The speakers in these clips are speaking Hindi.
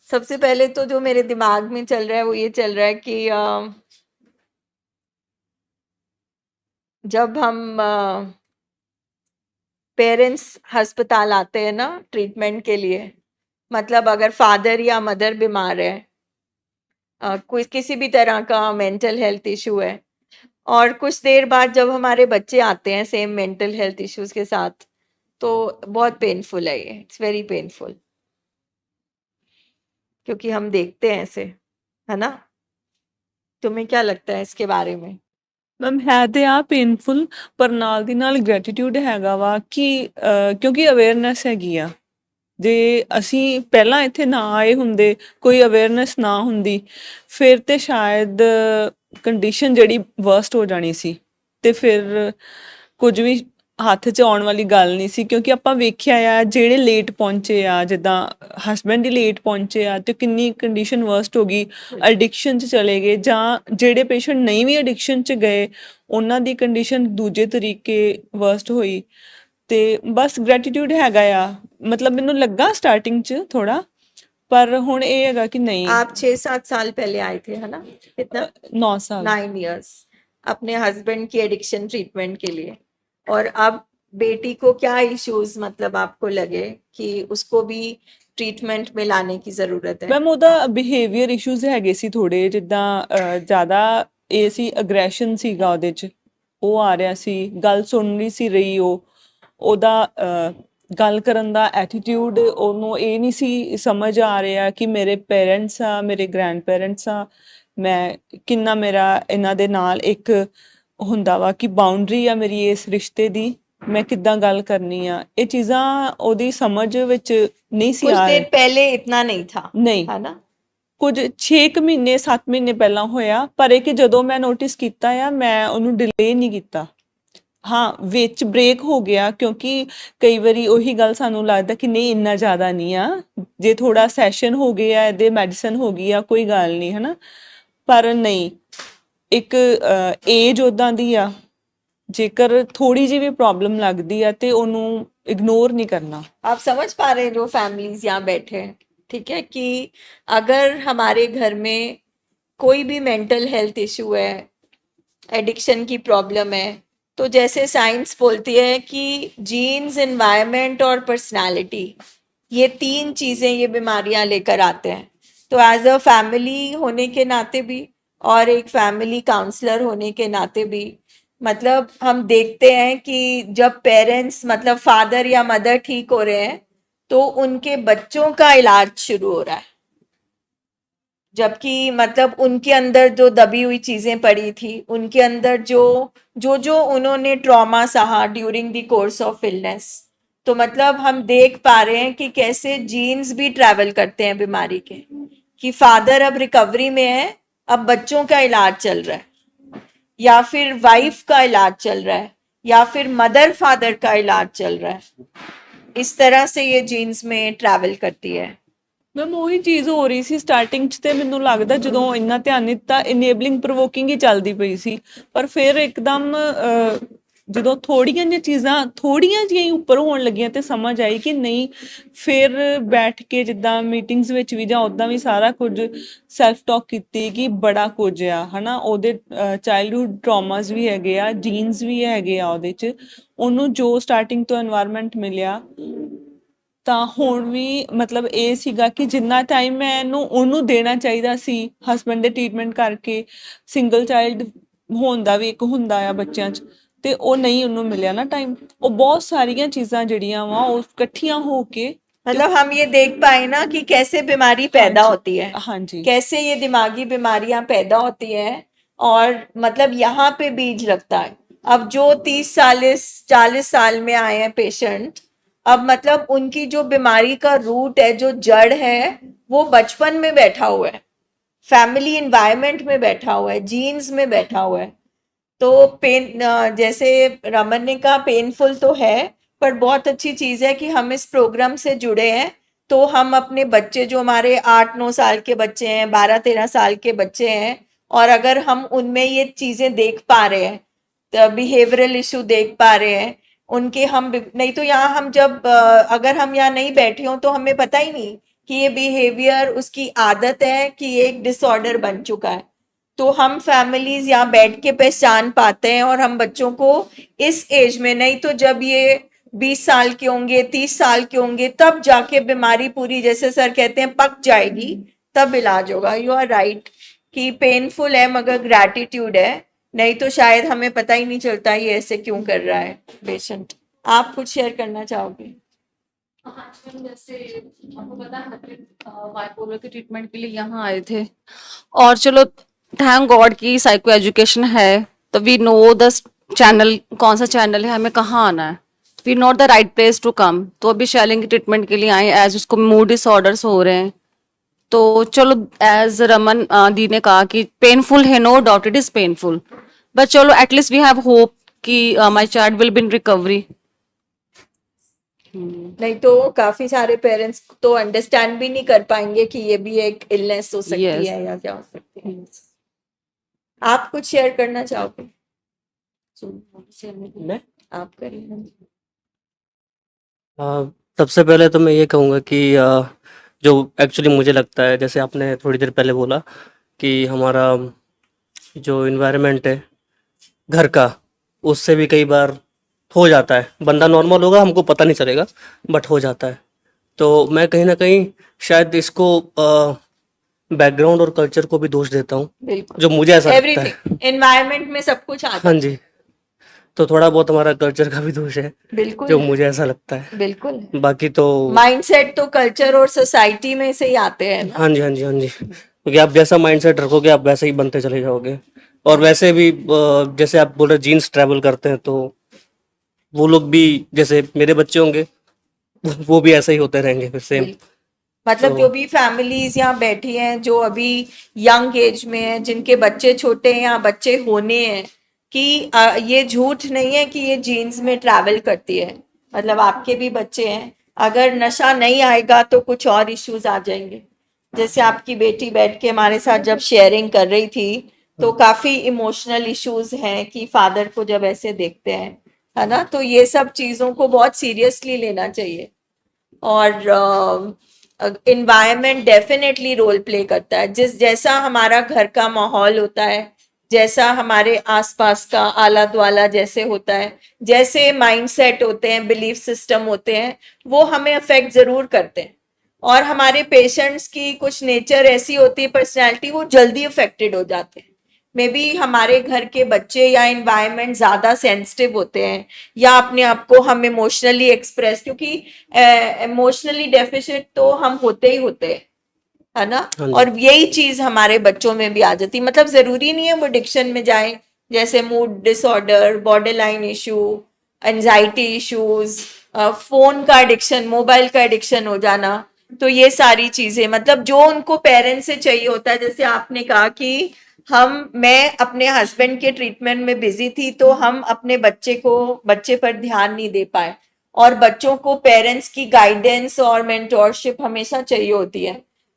सबसे पहले तो जो मेरे दिमाग में चल रहा है वो ये चल रहा है कि जब हम पेरेंट्स अस्पताल आते हैं ना ट्रीटमेंट के लिए, मतलब अगर फादर या मदर बीमार है, कोई किसी भी तरह का मेंटल हेल्थ इशू है, और कुछ देर बाद जब हमारे बच्चे आते हैं सेम मेंटल हेल्थ इश्यूज के साथ, तो बहुत पेनफुल है ये, इट्स वेरी पेनफुल, क्योंकि हम देखते हैं ऐसे, है ना? तुम्हें क्या लगता है इसके बारे में? ਮੈਮ ਹੈ ਤੇ ਆ ਪੇਨਫੁਲ, ਪਰ ਨਾਲ ਦੀ ਨਾਲ ਗ੍ਰੈਟੀਟਿਊਡ ਹੈਗਾ ਵਾ ਕਿ ਕਿਉਂਕਿ ਅਵੇਅਰਨੈਸ ਹੈਗੀ ਆ। ਜੇ ਅਸੀਂ ਪਹਿਲਾਂ ਇੱਥੇ ਨਾ ਆਏ ਹੁੰਦੇ, ਕੋਈ ਅਵੇਅਰਨੈਸ ਨਾ ਹੁੰਦੀ, ਫਿਰ ਤੇ ਸ਼ਾਇਦ ਕੰਡੀਸ਼ਨ ਜਿਹੜੀ ਵਰਸਟ ਹੋ ਜਾਣੀ ਸੀ, ਤੇ ਫਿਰ ਕੁਝ ਵੀ ਹੱਥ 'ਚ ਆਉਣ ਵਾਲੀ ਗੱਲ ਨਹੀਂ ਸੀ। ਕਿਉਂਕਿ ਆਪਾਂ ਵੇਖਿਆ ਆ ਜਿਹੜੇ ਲੇਟ ਪਹੁੰਚੇ ਆ, ਜਿੱਦਾਂ ਹਸਬੈਂਡ ਹੀ ਲੇਟ ਪਹੁੰਚੇ ਆ, ਤੇ ਕਿੰਨੀ ਕੰਡੀਸ਼ਨ ਵਰਸਟ ਹੋ ਗਈ, ਐਡਿਕਸ਼ਨ 'ਚ ਚਲੇ ਗਏ, ਜਾਂ ਜਿਹੜੇ ਪੇਸ਼ੈਂਟ ਨਹੀਂ ਵੀ ਐਡਿਕਸ਼ਨ 'ਚ ਗਏ ਉਹਨਾਂ ਦੀ ਕੰਡੀਸ਼ਨ ਦੂਜੇ ਤਰੀਕੇ ਵਰਸਟ ਹੋਈ। ਤੇ ਬਸ ਗ੍ਰੈਟੀਟਿਊਡ ਹੈਗਾ ਆ, ਮਤਲਬ ਮੈਨੂੰ ਲੱਗਾ स्टार्टिंग 'ਚ थोड़ा, पर ਹੁਣ ਇਹ ਹੈਗਾ कि नहीं। आप 6-7 साल पहले आए थे, है ना? कितना? 9 साल। 9 इयर्स, अपने हस्बैंड की एडिक्शन ट्रीटमेंट के लिए। और अब बेटी को क्या इश्यूज मतलब आपको लगे कि उसको भी ट्रीटमेंट में लाने की जरूरत है? ਮੈਮ ਉਹਦਾ ਬਿਹੇਵੀਅਰ ਇਸ਼ੂਜ਼ ਹੈਗੇ ਸੀ ਥੋੜੇ, ਜਿੱਦਾਂ ਜ਼ਿਆਦਾ ਇਹ ਸੀ, ਅਗਰੈਸ਼ਨ ਸੀਗਾ ਉਹਦੇ 'ਚ, ਉਹ ਆ ਰਿਹਾ ਸੀ, ਗੱਲ ਸੁਣ ਨਹੀਂ ਸੀ ਰਹੀ ਉਹ, ਉਹਦਾ ਗੱਲ ਕਰਨ ਦਾ ਐਟੀਟਿਊਡ, ਉਹਨੂੰ ਇਹ ਨਹੀਂ ਸੀ ਸਮਝ ਆ ਰਿਹਾ ਕਿ ਮੇਰੇ ਪੇਰੈਂਟਸ ਆ, ਮੇਰੇ ਗ੍ਰੈਂਡ ਪੇਰੈਂਟਸ ਆ, ਮੈਂ ਕਿੰਨਾ ਮੇਰਾ ਇਹਨਾਂ ਦੇ ਨਾਲ ਇੱਕ ਹੁੰਦਾ ਵਾ ਕਿ ਬਾਉਂਡਰੀ ਆ ਮੇਰੀ ਇਸ ਰਿਸ਼ਤੇ ਦੀ, ਮੈਂ ਕਿੱਦਾਂ ਗੱਲ ਕਰਨੀ ਆ, ਇਹ ਚੀਜ਼ਾਂ ਉਹਦੀ ਸਮਝ ਵਿੱਚ ਨਹੀਂ ਸੀ कुछ ਆ देर ਰਹੀ। पहले इतना नहीं था, ਨਹੀਂ, है ना? ਕੁਝ 6 ਕੁ ਮਹੀਨੇ 7 ਮਹੀਨੇ ਪਹਿਲਾਂ ਹੋਇਆ, ਪਰ ਇਹ ਕਿ ਜਦੋਂ ਮੈਂ ਨੋਟਿਸ ਕੀਤਾ ਆ, ਮੈਂ ਉਹਨੂੰ ਡਿਲੇ ਨਹੀਂ ਕੀਤਾ। ਹਾਂ, ਵਿੱਚ ਬ੍ਰੇਕ ਹੋ ਗਿਆ, ਕਿਉਂਕਿ ਕਈ ਵਾਰੀ ਉਹੀ ਗੱਲ ਸਾਨੂੰ ਲੱਗਦਾ ਕਿ ਨਹੀਂ ਇੰਨਾ ਜ਼ਿਆਦਾ ਨਹੀਂ ਆ, ਜੇ ਥੋੜਾ ਸੈਸ਼ਨ ਹੋ ਗਿਆ ਇਹਦੇ, ਮੈਡੀਸਨ ਹੋ ਗਈ ਆ, ਕੋਈ ਗੱਲ ਨਹੀਂ, ਹਨਾ। ਪਰ ਨਹੀਂ, ਇੱਕ ਏਜ ਉਦਾਂ ਦੀ ਆ, ਜੇਕਰ ਥੋੜੀ ਜਿਹੀ ਵੀ ਪ੍ਰੋਬਲਮ ਲੱਗਦੀ ਆ ਤੇ ਉਹਨੂੰ ਇਗਨੋਰ ਨਹੀਂ ਕਰਨਾ। आप समझ पा रहे हैं जो फैमिलीज यहाँ बैठे हैं, ठीक है, कि अगर हमारे घर में कोई भी मेंटल हेल्थ इशू है, एडिक्शन की प्रॉब्लम है, तो जैसे साइंस बोलती है कि जीन्स, एनवायरनमेंट और पर्सनालिटी, ये 3 चीजें ये बीमारियां लेकर आते हैं। तो एज अ फैमिली होने के नाते भी, और एक फैमिली काउंसलर होने के नाते भी, मतलब हम देखते हैं कि जब पेरेंट्स मतलब फादर या मदर ठीक हो रहे हैं, तो उनके बच्चों का इलाज शुरू हो रहा है, जबकि मतलब उनके अंदर जो दबी हुई चीजें पड़ी थी, उनके अंदर जो उन्होंने ट्रॉमा सहा during the course of illness, तो मतलब हम देख पा रहे हैं कि कैसे जीन्स भी ट्रैवल करते हैं बीमारी के, कि फादर अब रिकवरी में है, अब बच्चों का इलाज चल रहा है, या फिर वाइफ का इलाज चल रहा है, या फिर मदर फादर का इलाज चल रहा है। इस तरह से ये जीन्स में ट्रैवल करती है। ਮੈਮ ਉਹੀ ਚੀਜ਼ ਹੋ ਰਹੀ ਸੀ ਸਟਾਰਟਿੰਗ 'ਚ, ਤੇ ਮੈਨੂੰ ਲੱਗਦਾ ਜਦੋਂ ਇੰਨਾ ਧਿਆਨ ਨਹੀਂ ਦਿੱਤਾ, ਇਨੇਬਲਿੰਗ ਪ੍ਰੋਵੋਕਿੰਗ ਹੀ ਚੱਲਦੀ ਪਈ ਸੀ, ਪਰ ਫਿਰ ਇੱਕਦਮ ਜਦੋਂ ਥੋੜ੍ਹੀਆਂ ਜਿਹੀਆਂ ਚੀਜ਼ਾਂ ਥੋੜ੍ਹੀਆਂ ਜਿਹੀਆਂ ਹੀ ਉੱਪਰ ਹੋਣ ਲੱਗੀਆਂ ਤੇ ਸਮਝ ਆਈ ਕਿ ਨਹੀਂ, ਫਿਰ ਬੈਠ ਕੇ ਜਿੱਦਾਂ ਮੀਟਿੰਗਸ ਵਿੱਚ ਵੀ ਜਾਂ ਉੱਦਾਂ ਵੀ ਸਾਰਾ ਕੁਝ ਸੈਲਫ ਟਾਕ ਕੀਤੀ ਕਿ ਬੜਾ ਕੁਝ ਆ, ਹੈ ਨਾ, ਉਹਦੇ ਚਾਈਲਡਹੁੱਡ ਟਰੋਮਾਸ ਵੀ ਹੈਗੇ ਆ, ਜੀਨਸ ਵੀ ਹੈਗੇ ਆ ਉਹਦੇ 'ਚ, ਉਹਨੂੰ ਜੋ ਸਟਾਰਟਿੰਗ ਤੋਂ এনवायरमेंट ਮਿਲਿਆ, ਤਾਂ ਹੁਣ ਵੀ ਮਤਲਬ ਇਹ ਸੀਗਾ ਕਿ ਜਿੰਨਾ ਟਾਈਮ ਮੈਂ ਉਹਨੂੰ ਦੇਣਾ ਚਾਹੀਦਾ ਸੀ ਹਸਬੈਂਡ ਦੇ ਟ੍ਰੀਟਮੈਂਟ ਕਰਕੇ, ਸਿੰਗਲ ਚਾਈਲਡ ਹੋਣ ਦਾ ਵੀ ਇੱਕ ਹੁੰਦਾ ਆ ਬੱਚਿਆਂ 'ਚ, ਤੇ ਉਹ ਨਹੀਂ ਉਹਨੂੰ ਮਿਲਿਆ ਨਾ ਟਾਈਮ, ਉਹ ਬਹੁਤ ਸਾਰੀਆਂ ਚੀਜ਼ਾਂ ਜਿਹੜੀਆਂ ਵਾ ਉਹ ਇਕੱਠੀਆਂ ਹੋ ਕੇ। मतलब हम ये देख पाए ना कि कैसे बीमारी पैदा ਹਾਂਜੀ, होती है, ਹਾਂਜੀ, कैसे ये दिमागी बीमारियां पैदा होती हैं, और मतलब यहाँ पे बीज लगता है। अब जो 30-40 साल में आए हैं पेशेंट, अब मतलब उनकी जो बीमारी का रूट है, जो जड़ है, वो बचपन में बैठा हुआ है, फैमिली इन्वायरमेंट में बैठा हुआ है, जीन्स में बैठा हुआ है। तो जैसे रमन ने कहा, पेनफुल तो है, पर बहुत अच्छी चीज है कि हम इस प्रोग्राम से जुड़े हैं। तो हम अपने बच्चे, जो हमारे 8-9 साल के बच्चे हैं, 12-13 साल के बच्चे हैं, और अगर हम उनमें ये चीजें देख पा रहे हैं, बिहेवियरल इशू देख पा रहे हैं, उनके हम नहीं तो यहाँ हम जब अगर हम यहाँ नहीं बैठे हों तो हमें पता ही नहीं कि ये बिहेवियर उसकी आदत है कि ये एक डिसऑर्डर बन चुका है। तो हम फैमिलीज यहाँ बैठ के पहचान पाते हैं और हम बच्चों को इस एज में, नहीं तो जब ये 20 साल के होंगे 30 साल के होंगे तब जाके बीमारी पूरी, जैसे सर कहते हैं, पक जाएगी, तब इलाज होगा। यू आर राइट कि पेनफुल है मगर ग्रैटिट्यूड है, नहीं तो शायद हमें पता ही नहीं चलता ये ऐसे क्यों कर रहा है पेशेंट। आप कुछ शेयर करना चाहोगे? आजकल जैसे आपको पता है बाइपोलर के ट्रीटमेंट के लिए यहाँ आए थे, और चलो थैंक गॉड की साइको एजुकेशन है, तो वी नो द चैनल, कौन सा चैनल है, हमें कहाँ आना है, we not the right place to come. तो अभी शैलिंग के ट्रीटमेंट के लिए आए, एज उसको मूड डिसऑर्डर्स हो रहे हैं। तो चलो एज रमन दी ने कहा कि पेनफुल है, no doubt it is painful, but चलो एटलीस्ट वी हैव होप कि my child will be in recovery. नहीं तो काफी सारे पेरेंट्स तो अंडरस्टैंड भी नहीं कर पाएंगे कि ये भी एक इलनेस हो सकती Yes. है या क्या हो सकती है। आप कुछ शेयर करना चाहोगे? मैं आप करिए। सबसे पहले तो मैं ये कहूँगा कि जो एक्चुअली मुझे लगता है, जैसे आपने थोड़ी देर पहले बोला कि हमारा जो इन्वायरमेंट है घर का, उससे भी कई बार हो जाता है। बंदा नॉर्मल होगा, हमको पता नहीं चलेगा, बट हो जाता है। तो मैं कहीं ना कहीं शायद इसको बैकग्राउंड और कल्चर को भी दोष देता हूँ, बिल्कुल, जो मुझे ऐसा लगता है। एवरीथिंग एनवायरनमेंट में सब कुछ आता हाँ है। जी, तो थोड़ा बहुत हमारा कल्चर का भी दोष है, बिल्कुल जो है, मुझे ऐसा लगता है। बिल्कुल है। बाकी तो माइंडसेट तो कल्चर और सोसाइटी में से ही आते हैं ना। हाँ जी, हाँ जी, हाँ जी, क्योंकि आप जैसा माइंडसेट रखोगे आप वैसे ही बनते चले जाओगे। और वैसे भी जैसे आप बोल रहे जीन्स ट्रैवल करते हैं, तो वो लोग भी, जैसे मेरे बच्चे होंगे, वो भी ऐसे ही होते रहेंगे फिर सेम। बिल्कुल। मतलब तो जो भी फैमिलीज यहाँ बैठी हैं जो अभी यंग एज में हैं, जिनके बच्चे छोटे हैं या बच्चे होने हैं, कि ये झूठ नहीं है कि ये जीन्स में ट्रैवल करती है। मतलब आपके भी बच्चे हैं, अगर नशा नहीं आएगा तो कुछ और इश्यूज आ जाएंगे। जैसे आपकी बेटी बैठ के हमारे साथ जब शेयरिंग कर रही थी, तो काफी इमोशनल इश्यूज हैं कि फादर को जब ऐसे देखते हैं, है ना, तो ये सब चीजों को बहुत सीरियसली लेना चाहिए। और इन्वायरमेंट डेफिनेटली रोल प्ले करता है। जिस जैसा हमारा घर का माहौल होता है, जैसा हमारे आसपास का आला दुआला जैसे होता है, जैसे माइंडसेट होते हैं, बिलीफ सिस्टम होते हैं, वो हमें अफेक्ट जरूर करते हैं। और हमारे पेशेंट्स की कुछ नेचर ऐसी होती है, पर्सनैलिटी, वो जल्दी अफेक्टेड हो जाते हैं। मे बी हमारे घर के बच्चे या इन्वायरमेंट ज्यादा सेंसिटिव होते हैं, या अपने आप को हम इमोशनली एक्सप्रेस, क्योंकि इमोशनली डेफिशिट तो हम होते ही होते हैं, है ना। हाँ जी, और यही चीज हमारे बच्चों में भी आ जाती, मतलब जरूरी नहीं है वो एडिक्शन में जाए, जैसे mood disorder, border line issue, anxiety issues, phone का एडिक्शन, मोबाइल का एडिक्शन हो जाना। तो ये सारी चीजें, मतलब जो उनको पेरेंट्स से चाहिए होता है, जैसे आपने कहा कि मैं अपने हस्बैंड के ट्रीटमेंट में बिजी थी, तो हम अपने बच्चे पर ध्यान नहीं दे पाए। और बच्चों को पेरेंट्स की गाइडेंस और मेंटोरशिप हमेशा चाहिए होती है।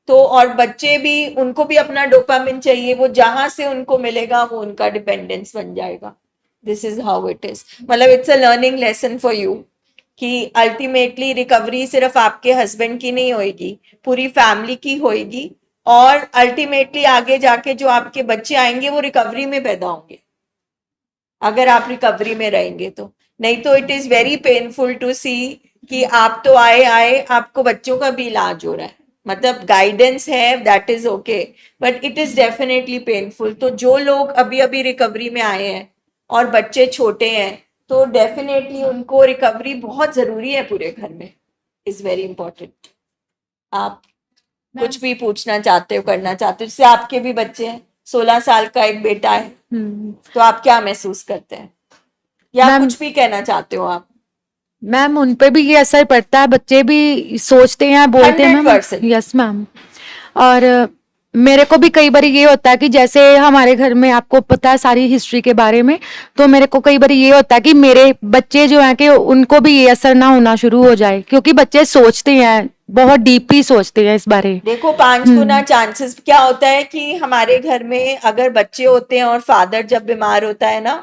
तो और बच्चे भी, उनको भी अपना डोपामिन चाहिए, वो जहां से उनको मिलेगा वो उनका डिपेंडेंस बन जाएगा। This is how it is. मतलब it's a learning lesson for you कि अल्टीमेटली रिकवरी सिर्फ आपके हस्बैंड की नहीं होगी, पूरी फैमिली की होगी। और अल्टीमेटली आगे जाके जो आपके बच्चे आएंगे वो रिकवरी में पैदा होंगे, अगर आप रिकवरी में रहेंगे तो। नहीं तो it is very painful to see कि आप तो आए आए आपको बच्चों का भी इलाज हो रहा है। मतलब गाइडेंस है, that is okay, but it is definitely painful. तो जो लोग अभी अभी रिकवरी में आए हैं और बच्चे छोटे हैं, तो डेफिनेटली उनको रिकवरी बहुत जरूरी है पूरे घर में, इज वेरी इंपॉर्टेंट। आप कुछ भी पूछना चाहते हो, करना चाहते हो? जैसे आपके भी बच्चे हैं, 16 साल का एक बेटा है, तो आप क्या महसूस करते हैं, या मैम, कुछ भी कहना चाहते हो आप? मैम उन पे भी ये असर पड़ता है, बच्चे भी सोचते हैं, बोलते हैं मैम। 100%। Yes ma'am. और मेरे को भी कई बार ये होता है कि जैसे हमारे घर में, आपको पता है सारी हिस्ट्री के बारे में, तो मेरे को कई बार ये होता है कि मेरे बच्चे जो हैं कि उनको भी ये असर ना होना शुरू हो जाए, क्योंकि बच्चे सोचते हैं, बहुत डीपली सोचते हैं इस बारे। देखो 5 गुना चांसेस क्या होता है कि हमारे घर में अगर बच्चे होते हैं और फादर जब बीमार होता है ना,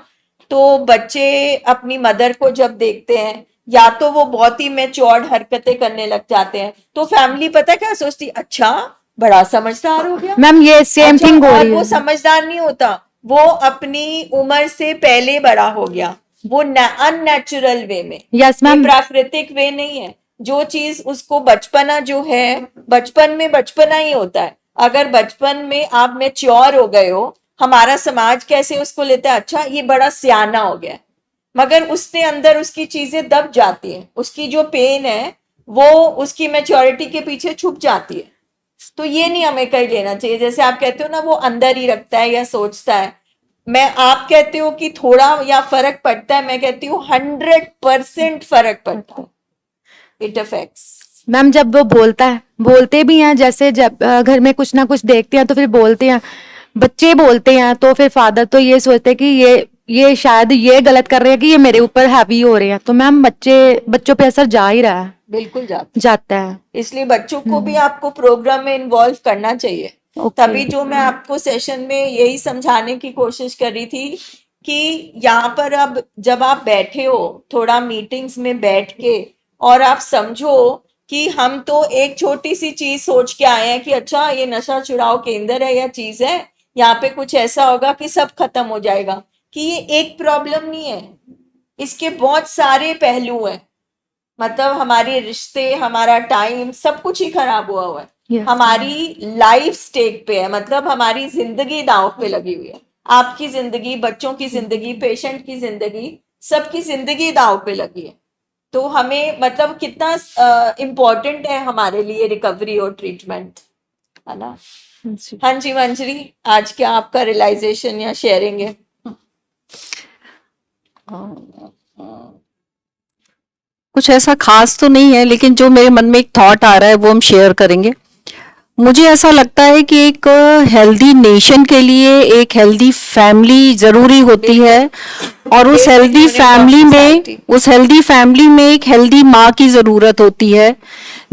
तो बच्चे अपनी मदर को जब देखते हैं या तो वो बहुत ही मैच्योर्ड हरकतें करने लग जाते हैं, तो फैमिली पता है क्या सोचती, अच्छा बड़ा समझदार हो गया। मैम ये सेम अच्छा, थिंग हो और रही वो है। समझदार नहीं होता, वो अपनी उम्र से पहले बड़ा हो गया, वो अननेचुरल वे में, यस ये मैम। प्राकृतिक वे नहीं है। जो चीज उसको बचपना जो है, बचपन में बचपना ही होता है। अगर बचपन में आप मैच्योर हो गए हो, हमारा समाज कैसे उसको लेता है, अच्छा ये बड़ा सियाना हो गया, मगर उसके अंदर उसकी चीजें दब जाती हैं, उसकी जो पेन है वो उसकी मैच्योरिटी के पीछे छुप जाती है। तो ये नहीं हमें कहीं लेना चाहिए। जैसे आप कहते हो ना वो अंदर ही रखता है या सोचता है, मैं, आप कहते हो कि थोड़ा या फर्क पड़ता है, मैं कहती हूँ 100% फर्क पड़ता है, इट अफेक्ट्स। मैम जब वो बोलता है, बोलते भी हैं, जैसे जब घर में कुछ ना कुछ देखते हैं तो फिर बोलते हैं, बच्चे बोलते हैं तो फिर फादर तो ये सोचते हैं कि ये शायद ये गलत कर रहे हैं कि ये मेरे ऊपर हैवी हो रहे हैं। तो मैम बच्चों पे असर जा ही रहा है, बिल्कुल जाता है। इसलिए बच्चों को भी आपको प्रोग्राम में इन्वॉल्व करना चाहिए। तभी जो मैं आपको सेशन में यही समझाने की कोशिश कर रही थी कि यहाँ पर अब जब आप बैठे हो थोड़ा मीटिंग्स में बैठ के, और आप समझो कि हम तो एक छोटी सी चीज सोच के आए हैं कि अच्छा ये नशा छुड़ाओ केंद्र है या चीज है, यहाँ पे कुछ ऐसा होगा कि सब खत्म हो जाएगा, कि ये एक प्रॉब्लम नहीं है, इसके बहुत सारे पहलू हैं। मतलब हमारे रिश्ते, हमारा टाइम, सब कुछ ही खराब हुआ हुआ है। Yes, हमारी लाइफ स्टेक पे है, मतलब हमारी जिंदगी दांव पे लगी हुई है। आपकी जिंदगी, बच्चों की जिंदगी, पेशेंट की जिंदगी, सबकी जिंदगी दांव पे लगी है। तो हमें मतलब कितना इम्पोर्टेंट है हमारे लिए रिकवरी और ट्रीटमेंट, है ना। हाँ जी मंजरी, आज क्या आपका रियलाइजेशन या शेयरिंग है? कुछ ऐसा खास तो नहीं है, लेकिन जो मेरे मन में एक थॉट आ रहा है वो हम शेयर करेंगे। मुझे ऐसा लगता है कि एक हेल्दी नेशन के लिए एक हेल्दी फैमिली जरूरी होती है, और उस हेल्दी फैमिली में एक हेल्दी माँ की जरूरत होती है,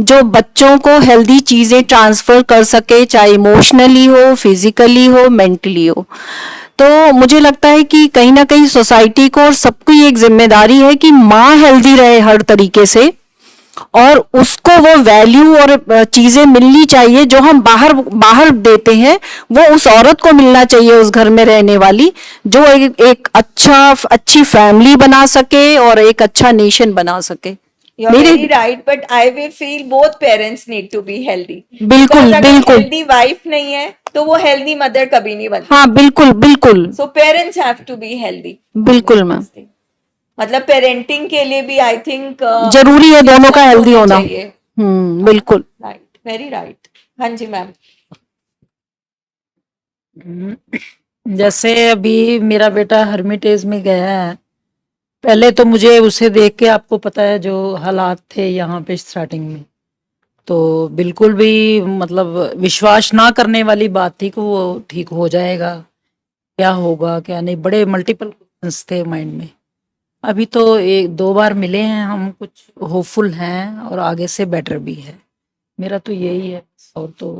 जो बच्चों को हेल्दी चीजें ट्रांसफर कर सके, चाहे इमोशनली हो, फिजिकली हो, मेंटली हो। तो मुझे लगता है कि कहीं ना कहीं सोसाइटी को और सबकी एक जिम्मेदारी है कि माँ हेल्दी रहे हर तरीके से, और उसको वो वैल्यू और चीजें मिलनी चाहिए जो हम बाहर बाहर देते हैं, वो उस औरत को मिलना चाहिए, उस घर में रहने वाली, जो एक अच्छी फैमिली बना सके और एक अच्छा नेशन बना सके। You're very right, but I will feel both parents need to be healthy. बिल्कुल Because अगर बिल्कुल healthy wife नहीं है तो वो healthy mother कभी नहीं बनती। हाँ बिल्कुल बिल्कुल So parents have to be healthy. बिल्कुल मैम, मतलब पेरेंटिंग के लिए भी आई थिंक जरूरी है दोनों का हेल्दी होना। चाहिए। बिल्कुल राइट, वेरी राइट। हाँ जी मैम। जैसे अभी मेरा बेटा हर्मिटेज में गया है, पहले तो मुझे उसे देख के, आपको पता है जो हालात थे यहाँ पे स्टार्टिंग में, तो बिल्कुल भी मतलब विश्वास ना करने वाली बात थी कि वो ठीक हो जाएगा, क्या होगा क्या नहीं, बड़े मल्टीपल क्वेश्चंस थे माइंड में। अभी तो एक दो बार मिले हैं हम, कुछ होपफुल हैं और आगे से बेटर भी है। मेरा तो यही है, और तो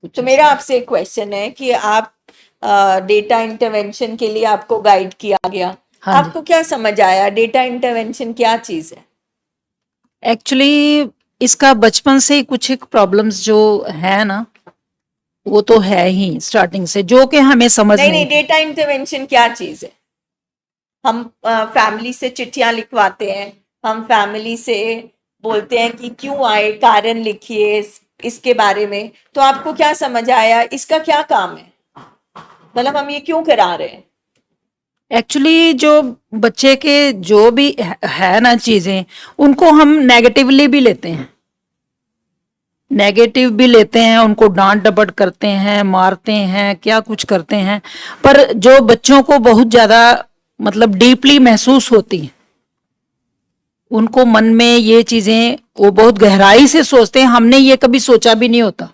कुछ तो मेरा आपसे एक क्वेश्चन है कि आप डेटा इंटरवेंशन के लिए आपको गाइड किया गया, हाँ जी। आपको क्या समझ आया? डेटा इंटरवेंशन क्या चीज है? एक्चुअली इसका बचपन से ही कुछ एक प्रॉब्लम्स जो है ना, वो तो है ही स्टार्टिंग से, जो कि हमें समझ नहीं, डेटा इंटरवेंशन क्या चीज है? हम फैमिली से चिट्ठियां लिखवाते हैं, हम फैमिली से बोलते हैं कि क्यों आए, कारण लिखिए इसके बारे में, तो आपको क्या समझ आया, इसका क्या काम है, मतलब हम ये क्यों करा रहे हैं? एक्चुअली जो बच्चे के जो भी है ना चीजें, उनको हम नेगेटिवली भी लेते हैं, नेगेटिव भी लेते हैं, उनको डांट डपट करते हैं, मारते हैं, क्या कुछ करते हैं, पर जो बच्चों को बहुत ज्यादा मतलब डीपली महसूस होती है, उनको मन में ये चीजें वो बहुत गहराई से सोचते हैं, हमने ये कभी सोचा भी नहीं होता।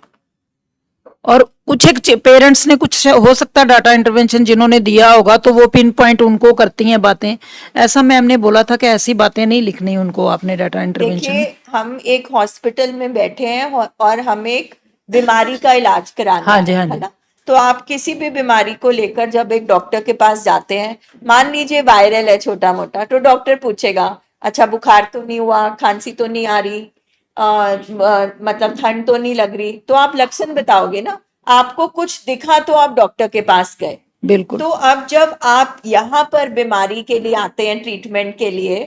और कुछ एक पेरेंट्स ने, कुछ हो सकता है डाटा इंटरवेंशन जिन्होंने दिया होगा, तो वो पिन पॉइंट उनको करती हैं बातें। ऐसा मैम ने बोला था कि ऐसी बातें नहीं लिखनी उनको आपने डाटा इंटरवेंशन। देखिए, हम एक हॉस्पिटल में बैठे हैं और हम एक बीमारी का इलाज कराना हाँ जी, हाँ है जी। ना, तो आप किसी भी बीमारी को लेकर जब एक डॉक्टर के पास जाते हैं, मान लीजिए वायरल है छोटा मोटा, तो डॉक्टर पूछेगा अच्छा बुखार तो नहीं हुआ, खांसी तो नहीं आ रही, मतलब ठंड तो नहीं लग रही, तो आप लक्षण बताओगे ना, आपको कुछ दिखा तो आप डॉक्टर के पास गए। बिल्कुल। तो अब जब आप यहाँ पर बीमारी के लिए आते हैं ट्रीटमेंट के लिए,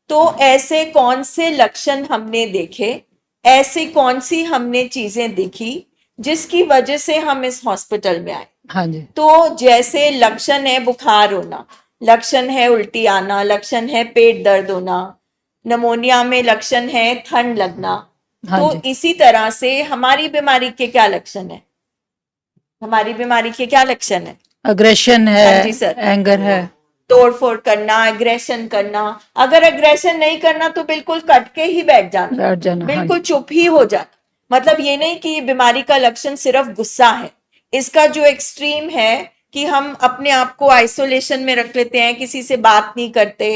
तो ऐसे कौन से लक्षण हमने देखे, ऐसी कौन सी हमने चीजें देखी जिसकी वजह से हम इस हॉस्पिटल में आए। हाँ जी। तो जैसे लक्षण है बुखार होना, लक्षण है उल्टी आना, लक्षण है पेट दर्द होना, निमोनिया में लक्षण है ठंड लगना। हाँ तो जी। इसी तरह से हमारी बीमारी के क्या लक्षण है, हमारी बीमारी के क्या लक्षण है? अग्रेशन हाँ है, जी सर। एंगर है। तोड़फोड़ करना, एग्रेशन करना। अगर एग्रेशन नहीं करना तो बिल्कुल कट के ही बैठ जाना, बैठ जाना। हाँ बिल्कुल चुप ही हो जाना। मतलब ये नहीं कि ये बीमारी का लक्षण सिर्फ गुस्सा है, इसका जो एक्सट्रीम है कि हम अपने आप को आइसोलेशन में रख लेते हैं, किसी से बात नहीं करते,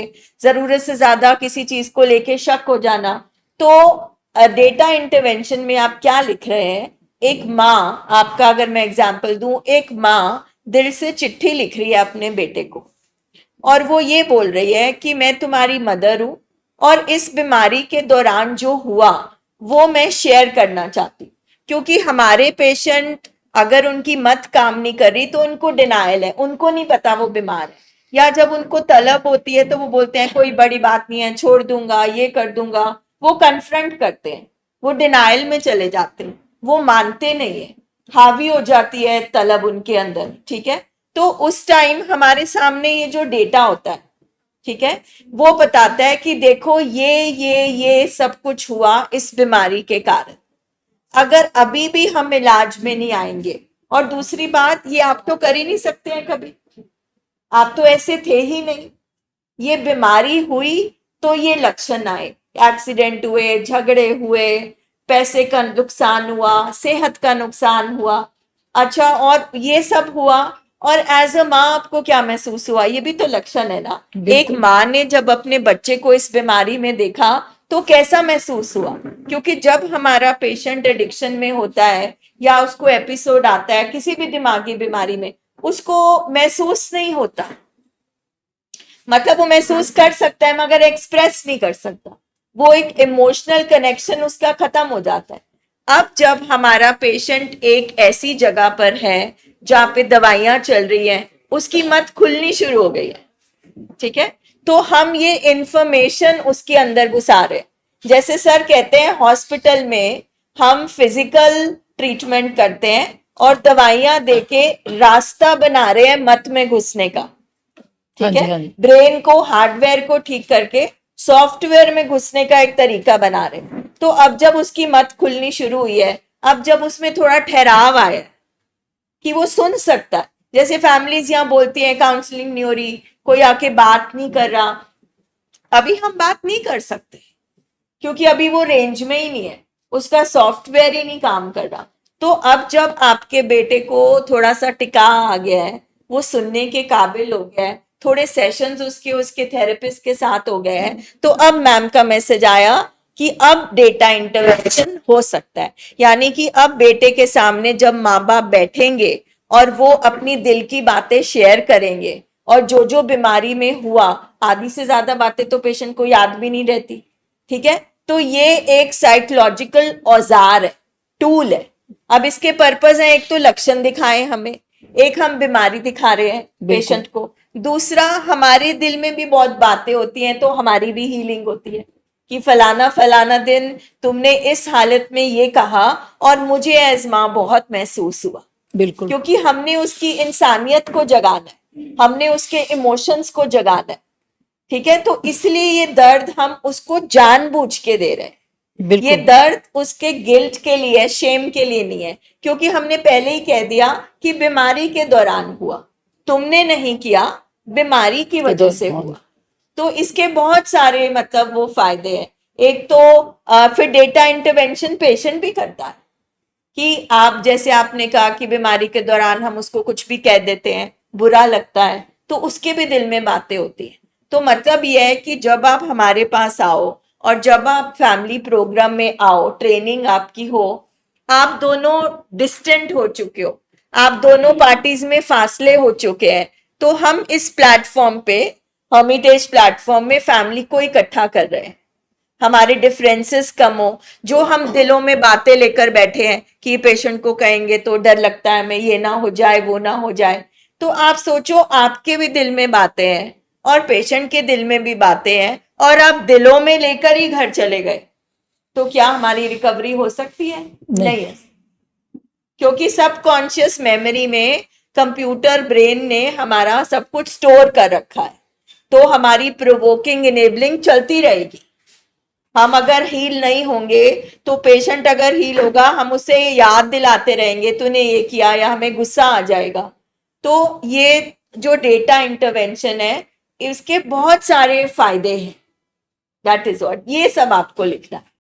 जरूरत से ज्यादा किसी चीज को लेके शक हो जाना। तो डेटा इंटरवेंशन में आप क्या लिख रहे हैं, एक माँ, आपका अगर मैं एग्जाम्पल दूं, एक माँ दिल से चिट्ठी लिख रही है अपने बेटे को, और वो ये बोल रही है कि मैं तुम्हारी मदर हूं और इस बीमारी के दौरान जो हुआ वो मैं शेयर करना चाहती हूँ। क्योंकि हमारे पेशेंट अगर उनकी मत काम नहीं कर रही तो उनको डिनायल है, उनको नहीं पता वो बीमार है, या जब उनको तलब होती है तो वो बोलते हैं कोई बड़ी बात नहीं है, छोड़ दूंगा, ये कर दूंगा। वो कन्फ्रंट करते हैं, वो डिनायल में चले जाते हैं, वो मानते नहीं है, हावी हो जाती है तलब उनके अंदर। ठीक है, तो उस टाइम हमारे सामने ये जो डेटा होता है, ठीक है, वो बताता है कि देखो ये सब कुछ हुआ इस बीमारी के कारण। अगर अभी भी हम इलाज में नहीं आएंगे, और दूसरी बात ये आप तो कर ही नहीं सकते हैं कभी, आप तो ऐसे थे ही नहीं, ये बीमारी हुई तो ये लक्षण आए, एक्सीडेंट हुए, झगड़े हुए, पैसे का नुकसान हुआ, सेहत का नुकसान हुआ। अच्छा, और ये सब हुआ, और एज अ माँ आपको क्या महसूस हुआ, ये भी तो लक्षण है ना। एक माँ ने जब अपने बच्चे को इस बीमारी में देखा तो कैसा महसूस हुआ, क्योंकि जब हमारा पेशेंट एडिक्शन में होता है या उसको एपिसोड आता है किसी भी दिमागी बीमारी में, उसको महसूस नहीं होता, मतलब वो महसूस कर सकता है मगर एक्सप्रेस नहीं कर सकता, वो एक इमोशनल कनेक्शन उसका खत्म हो जाता है। अब जब हमारा पेशेंट एक ऐसी जगह पर है जहाँ पे दवाइयां चल रही हैं, उसकी मत खुलनी शुरू हो गई है, ठीक है, तो हम ये इंफॉर्मेशन उसके अंदर घुसा रहे हैं। जैसे सर कहते हैं हॉस्पिटल में हम फिजिकल ट्रीटमेंट करते हैं और दवाइयां देके रास्ता बना रहे हैं मत में घुसने का, ठीक है, ब्रेन को, हार्डवेयर को ठीक करके सॉफ्टवेयर में घुसने का एक तरीका बना रहे हैं। तो अब जब उसकी मत खुलनी शुरू हुई है, अब जब उसमें थोड़ा ठहराव आया कि वो सुन सकता है, जैसे फैमिलीज यहाँ बोलती हैं काउंसलिंग नहीं हो रही, कोई आके बात नहीं कर रहा, अभी हम बात नहीं कर सकते क्योंकि अभी वो रेंज में ही नहीं है, उसका सॉफ्टवेयर ही नहीं काम कर रहा। तो अब जब आपके बेटे को थोड़ा सा टिका आ गया है, वो सुनने के काबिल हो गया है, थोड़े सेशंस उसके थेरेपिस्ट के साथ हो गए हैं, तो अब मैम का मैसेज आया कि अब डेटा इंटरवेंशन हो सकता है। यानी कि अब बेटे के सामने जब माँ बाप बैठेंगे और वो अपनी दिल की बातें शेयर करेंगे, और जो जो बीमारी में हुआ, आधी से ज्यादा बातें तो पेशेंट को याद भी नहीं रहती, ठीक है, तो ये एक साइकोलॉजिकल औजार है, टूल है। अब इसके पर्पस है, एक तो लक्षण दिखाएं हमें, एक हम बीमारी दिखा रहे हैं पेशेंट को, दूसरा हमारे दिल में भी बहुत बातें होती हैं, तो हमारी भी हीलिंग होती है कि फलाना फलाना दिन तुमने इस हालत में ये कहा और मुझे एज माँ बहुत महसूस हुआ। बिल्कुल, क्योंकि हमने उसकी इंसानियत को जगाना है, हमने उसके इमोशंस को जगाना है, ठीक है, तो इसलिए ये दर्द हम उसको जानबूझ के दे रहे हैं। ये दर्द उसके गिल्ट के लिए, शेम के लिए नहीं है, क्योंकि हमने पहले ही कह दिया कि बीमारी के दौरान हुआ, तुमने नहीं किया, बीमारी की वजह से हुआ। तो इसके बहुत सारे मतलब वो फायदे हैं। एक तो फिर डेटा इंटरवेंशन पेशेंट भी करता है कि आप, जैसे आपने कहा कि बीमारी के दौरान हम उसको कुछ भी कह देते हैं, बुरा लगता है, तो उसके भी दिल में बातें होती हैं। तो मतलब यह है कि जब आप हमारे पास आओ और जब आप फैमिली प्रोग्राम में आओ, ट्रेनिंग आपकी हो, आप दोनों डिस्टेंट हो चुके हो, आप दोनों पार्टीज में फासले हो चुके हैं, तो हम इस प्लेटफॉर्म पे, हर्मिटेज प्लेटफॉर्म में फैमिली को इकट्ठा कर रहे हैं, हमारे डिफरेंसेस कम हो, जो हम दिलों में बातें लेकर बैठे हैं कि पेशेंट को कहेंगे तो डर लगता है हमें, ये ना हो जाए वो ना हो जाए, तो आप सोचो आपके भी दिल में बातें हैं और पेशेंट के दिल में भी बातें हैं, और आप दिलों में लेकर ही घर चले गए, तो क्या हमारी रिकवरी हो सकती है? नहीं है, क्योंकि सबकॉन्शियस मेमोरी में कंप्यूटर ब्रेन ने हमारा सब कुछ स्टोर कर रखा है, तो हमारी प्रोवोकिंग इनेबलिंग चलती रहेगी। हम अगर हील नहीं होंगे तो पेशेंट अगर हील होगा, हम उसे याद दिलाते रहेंगे तूने ये किया, या हमें गुस्सा आ जाएगा। तो ये जो डेटा इंटरवेंशन है, इसके बहुत सारे फायदे हैं, दैट इज व्हाट, ये सब आपको लिखना है।